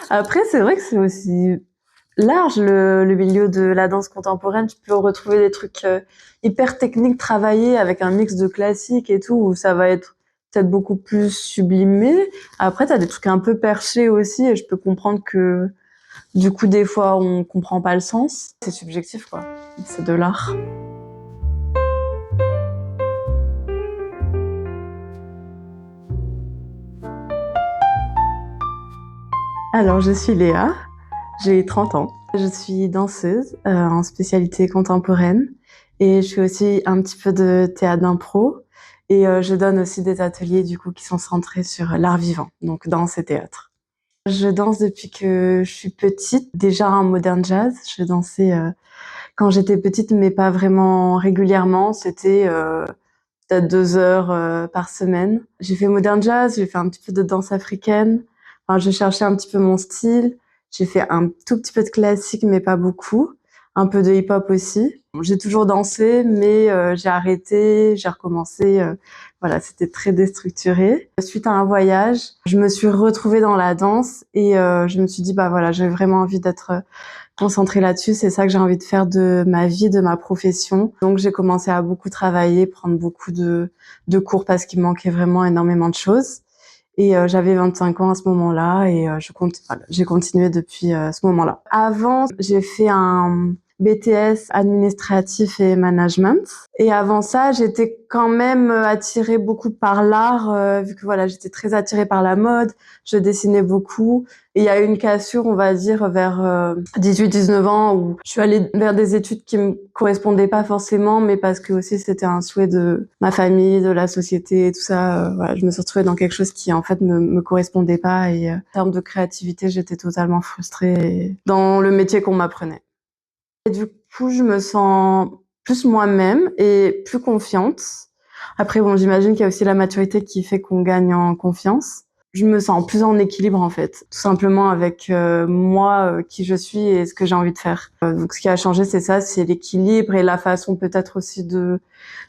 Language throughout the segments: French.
Après, c'est vrai que c'est aussi large le milieu de la danse contemporaine. Tu peux retrouver des trucs hyper techniques travaillés avec un mix de classique et tout, où ça va être peut-être beaucoup plus sublimé. Après, t'as des trucs un peu perchés aussi, et je peux comprendre que du coup, des fois, on comprend pas le sens. C'est subjectif, quoi. C'est de l'art. Alors, je suis Léa, j'ai 30 ans. Je suis danseuse en spécialité contemporaine et je fais aussi un petit peu de théâtre d'impro et je donne aussi des ateliers du coup qui sont centrés sur l'art vivant, donc danse et théâtre. Je danse depuis que je suis petite, déjà en modern jazz. Je dansais quand j'étais petite, mais pas vraiment régulièrement. C'était peut-être 2 heures par semaine. J'ai fait modern jazz, j'ai fait un petit peu de danse africaine. Enfin, je cherchais un petit peu mon style. J'ai fait un tout petit peu de classique, mais pas beaucoup. Un peu de hip-hop aussi. J'ai toujours dansé, mais j'ai arrêté, j'ai recommencé. Voilà, c'était très déstructuré. Suite à un voyage, je me suis retrouvée dans la danse et je me suis dit, bah voilà, j'ai vraiment envie d'être concentrée là-dessus. C'est ça que j'ai envie de faire de ma vie, de ma profession. Donc j'ai commencé à beaucoup travailler, prendre beaucoup de cours parce qu'il me manquait vraiment énormément de choses. Et j'avais 25 ans à ce moment-là et voilà, j'ai continué depuis ce moment-là. Avant, j'ai fait un BTS administratif et management. Et avant ça, j'étais quand même attirée beaucoup par l'art, vu que voilà, j'étais très attirée par la mode, je dessinais beaucoup. Et il y a eu une cassure, on va dire, vers 18-19 ans, où je suis allée vers des études qui me correspondaient pas forcément, mais parce que aussi c'était un souhait de ma famille, de la société, et tout ça. Voilà, je me suis retrouvée dans quelque chose qui en fait me correspondait pas. Et en termes de créativité, j'étais totalement frustrée dans le métier qu'on m'apprenait. Et du coup, je me sens plus moi-même et plus confiante. Après, bon, j'imagine qu'il y a aussi la maturité qui fait qu'on gagne en confiance. Je me sens plus en équilibre, en fait, tout simplement avec moi, qui je suis et ce que j'ai envie de faire. Donc, ce qui a changé, c'est ça, c'est l'équilibre et la façon peut-être aussi de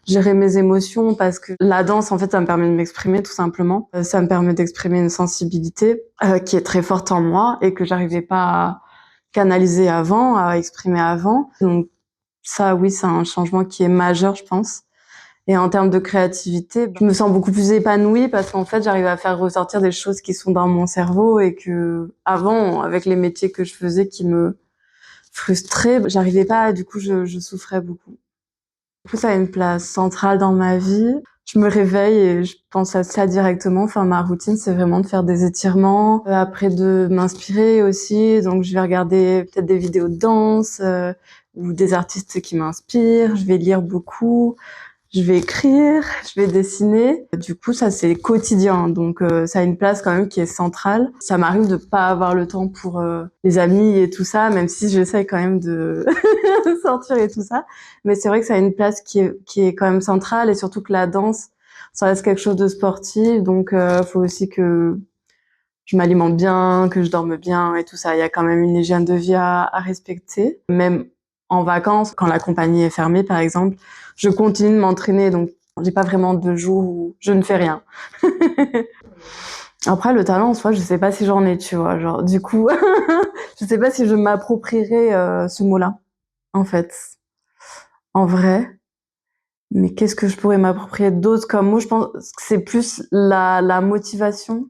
gérer mes émotions, parce que la danse, en fait, ça me permet de m'exprimer, tout simplement. Ça me permet d'exprimer une sensibilité qui est très forte en moi et que j'arrivais pas à canaliser avant, à exprimer avant. Donc ça, oui, c'est un changement qui est majeur, je pense. Et en termes de créativité, je me sens beaucoup plus épanouie parce qu'en fait, j'arrive à faire ressortir des choses qui sont dans mon cerveau et que avant, avec les métiers que je faisais qui me frustraient, j'arrivais pas, du coup, je souffrais beaucoup. Du coup, ça a une place centrale dans ma vie. Je me réveille et je pense à ça directement. Enfin, ma routine, c'est vraiment de faire des étirements, après de m'inspirer aussi. Donc, je vais regarder peut-être des vidéos de danse ou des artistes qui m'inspirent. Je vais lire beaucoup. Je vais écrire, je vais dessiner. Du coup, ça, c'est quotidien. Donc, ça a une place quand même qui est centrale. Ça m'arrive de pas avoir le temps pour les amis et tout ça, même si j'essaie quand même de sortir et tout ça. Mais c'est vrai que ça a une place qui est quand même centrale et surtout que la danse, ça reste quelque chose de sportif. Donc, faut aussi que je m'alimente bien, que je dorme bien et tout ça. Il y a quand même une hygiène de vie à respecter. Même en vacances, quand la compagnie est fermée, par exemple, je continue de m'entraîner. Donc, j'ai pas vraiment de jours où je ne fais rien. Après, le talent, en soi, je sais pas si j'en ai, tu vois. Genre, du coup, je sais pas si je m'approprierais ce mot-là, en fait. En vrai. Mais qu'est-ce que je pourrais m'approprier d'autre comme mot? Je pense que c'est plus la motivation.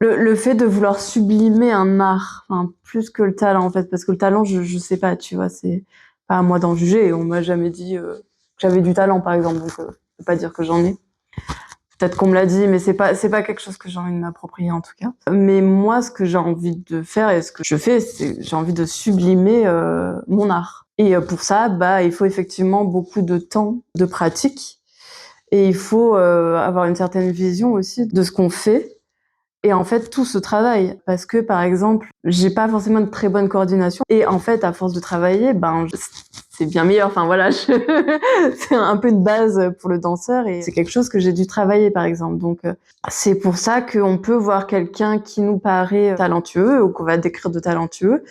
Le fait de vouloir sublimer un art, enfin, plus que le talent, en fait, parce que le talent, je sais pas, tu vois, c'est pas à moi d'en juger. On m'a jamais dit que j'avais du talent, par exemple, donc je peux pas dire que j'en ai. Peut-être qu'on me l'a dit, mais c'est pas quelque chose que j'ai envie de m'approprier, en tout cas. Mais moi, ce que j'ai envie de faire et ce que je fais, c'est j'ai envie de sublimer mon art. Et pour ça, bah, il faut effectivement beaucoup de temps, de pratique, et il faut avoir une certaine vision aussi de ce qu'on fait. Et en fait, tout se travaille parce que, par exemple, j'ai pas forcément de très bonne coordination. Et en fait, à force de travailler, c'est bien meilleur. Enfin voilà, c'est un peu une base pour le danseur et c'est quelque chose que j'ai dû travailler, par exemple. Donc, c'est pour ça qu'on peut voir quelqu'un qui nous paraît talentueux ou qu'on va décrire de talentueux.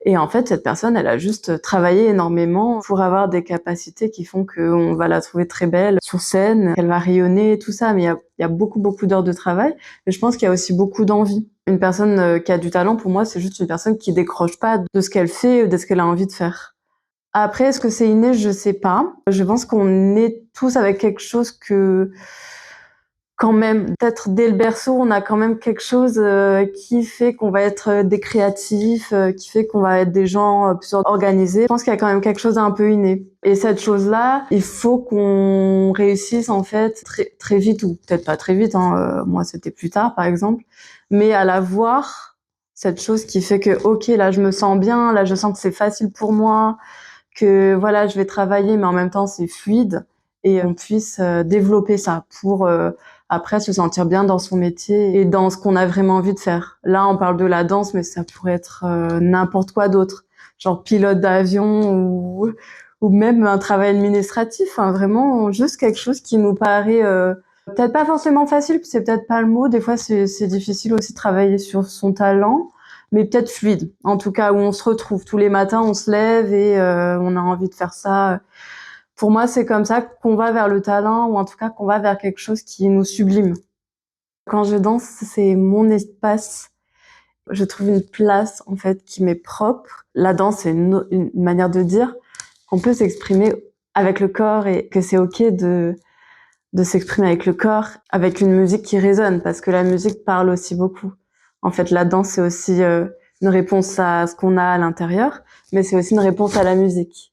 Et en fait, cette personne, elle a juste travaillé énormément pour avoir des capacités qui font qu'on va la trouver très belle sur scène, qu'elle va rayonner, tout ça. Mais il y a beaucoup, beaucoup d'heures de travail. Et je pense qu'il y a aussi beaucoup d'envie. Une personne qui a du talent, pour moi, c'est juste une personne qui décroche pas de ce qu'elle fait ou de ce qu'elle a envie de faire. Après, est-ce que c'est inné? Je sais pas. Je pense qu'on est tous avec quelque chose que quand même, peut-être dès le berceau, on a quand même quelque chose qui fait qu'on va être des créatifs, qui fait qu'on va être des gens plus organisés. Je pense qu'il y a quand même quelque chose d'un peu inné. Et cette chose-là, il faut qu'on réussisse en fait très très vite, ou peut-être pas très vite. Moi, c'était plus tard, par exemple, mais à la voir, cette chose qui fait que ok, là, je me sens bien, là, je sens que c'est facile pour moi, que voilà, je vais travailler, mais en même temps, c'est fluide, et on puisse développer ça pour après se sentir bien dans son métier et dans ce qu'on a vraiment envie de faire. Là, on parle de la danse, mais ça pourrait être n'importe quoi d'autre, genre pilote d'avion ou même un travail administratif, hein, vraiment juste quelque chose qui nous paraît peut-être pas forcément facile, c'est peut-être pas le mot. Des fois, c'est difficile aussi de travailler sur son talent, mais peut-être fluide. En tout cas, où on se retrouve tous les matins, on se lève et on a envie de faire ça. Pour moi, c'est comme ça qu'on va vers le talent, ou en tout cas qu'on va vers quelque chose qui nous sublime. Quand je danse, c'est mon espace. Je trouve une place, en fait, qui m'est propre. La danse, c'est une manière de dire qu'on peut s'exprimer avec le corps et que c'est OK de s'exprimer avec le corps, avec une musique qui résonne, parce que la musique parle aussi beaucoup. En fait, la danse, c'est aussi une réponse à ce qu'on a à l'intérieur, mais c'est aussi une réponse à la musique.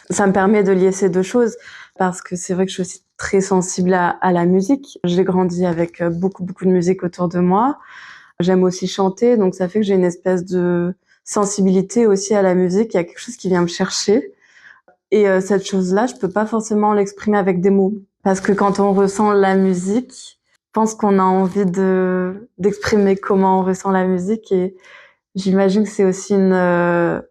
Ça me permet de lier ces deux choses, parce que c'est vrai que je suis aussi très sensible à la musique. J'ai grandi avec beaucoup de musique autour de moi. J'aime aussi chanter, donc ça fait que j'ai une espèce de sensibilité aussi à la musique. Il y a quelque chose qui vient me chercher. Et cette chose-là, je peux pas forcément l'exprimer avec des mots. Parce que quand on ressent la musique, je pense qu'on a envie d'exprimer comment on ressent la musique. Et j'imagine que c'est aussi une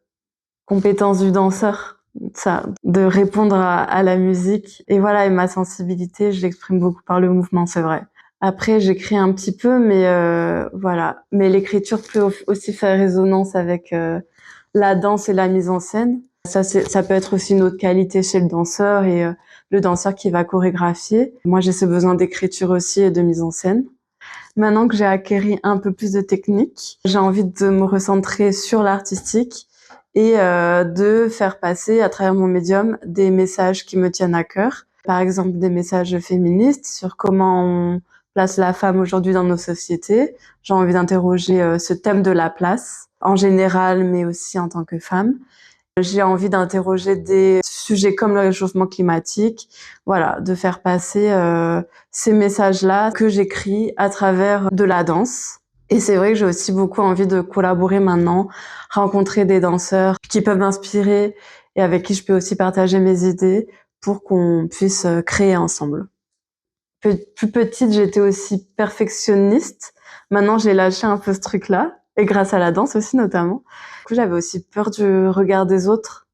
compétence du danseur, ça, de répondre à la musique. Et voilà, et ma sensibilité, je l'exprime beaucoup par le mouvement, c'est vrai. Après, j'écris un petit peu, mais voilà. Mais l'écriture peut aussi faire résonance avec la danse et la mise en scène. Ça peut être aussi une autre qualité chez le danseur, et le danseur qui va chorégraphier. Moi, j'ai ce besoin d'écriture aussi et de mise en scène. Maintenant que j'ai acquéri un peu plus de technique, j'ai envie de me recentrer sur l'artistique et de faire passer à travers mon médium des messages qui me tiennent à cœur. Par exemple, des messages féministes sur comment on place la femme aujourd'hui dans nos sociétés. J'ai envie d'interroger ce thème de la place en général, mais aussi en tant que femme. J'ai envie d'interroger des sujets comme le réchauffement climatique, voilà, de faire passer ces messages-là que j'écris à travers de la danse. Et c'est vrai que j'ai aussi beaucoup envie de collaborer maintenant, rencontrer des danseurs qui peuvent m'inspirer et avec qui je peux aussi partager mes idées pour qu'on puisse créer ensemble. Plus petite, j'étais aussi perfectionniste. Maintenant, j'ai lâché un peu ce truc-là, et grâce à la danse aussi notamment. Du coup, j'avais aussi peur du regard des autres,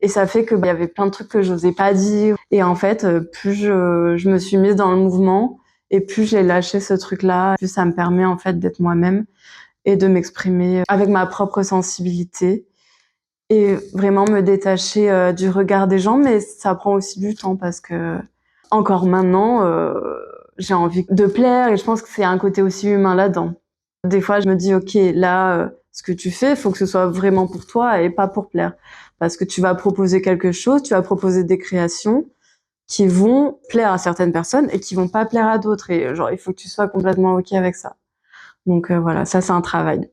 et ça fait que il y avait plein de trucs que j'osais pas dire. Et en fait, plus je me suis mise dans le mouvement, et plus j'ai lâché ce truc-là, plus ça me permet en fait d'être moi-même et de m'exprimer avec ma propre sensibilité et vraiment me détacher du regard des gens. Mais ça prend aussi du temps, parce que encore maintenant, j'ai envie de plaire, et je pense que c'est un côté aussi humain là-dedans. Des fois, je me dis, OK, là, ce que tu fais, il faut que ce soit vraiment pour toi et pas pour plaire. Parce que tu vas proposer quelque chose, tu vas proposer des créations qui vont plaire à certaines personnes et qui vont pas plaire à d'autres. Et genre, il faut que tu sois complètement OK avec ça. Donc voilà, ça, c'est un travail.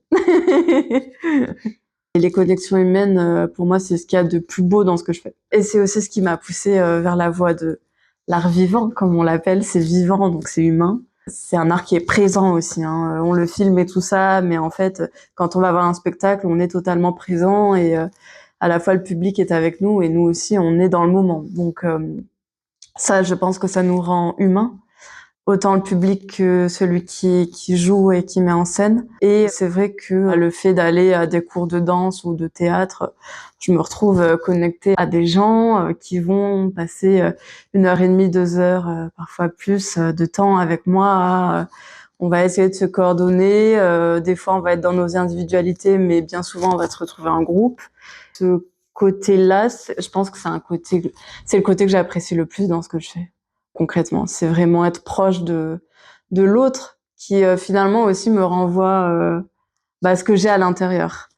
Et les connexions humaines, pour moi, c'est ce qu'il y a de plus beau dans ce que je fais. Et c'est aussi ce qui m'a poussée vers la voie de l'art vivant, comme on l'appelle. C'est vivant, donc c'est humain. C'est un art qui est présent aussi, hein. On le filme et tout ça, mais en fait, quand on va voir un spectacle, on est totalement présent, et à la fois le public est avec nous et nous aussi, on est dans le moment. Donc ça, je pense que ça nous rend humains, autant le public que celui qui joue et qui met en scène. Et c'est vrai que le fait d'aller à des cours de danse ou de théâtre, je me retrouve connectée à des gens qui vont passer 1h30, 2 heures, parfois plus, de temps avec moi. On va essayer de se coordonner. Des fois, on va être dans nos individualités, mais bien souvent, on va se retrouver en groupe. Ce côté-là, je pense que c'est le côté que j'apprécie le plus dans ce que je fais. Concrètement, c'est vraiment être proche de l'autre, qui finalement aussi me renvoie ce que j'ai à l'intérieur.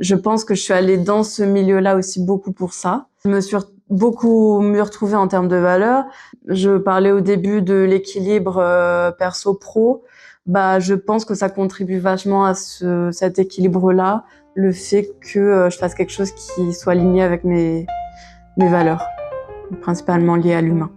Je pense que je suis allée dans ce milieu-là aussi beaucoup pour ça. Je me suis beaucoup mieux retrouvée en termes de valeurs. Je parlais au début de l'équilibre perso-pro. Je pense que ça contribue vachement à cet équilibre-là, le fait que je fasse quelque chose qui soit aligné avec mes valeurs, principalement liées à l'humain.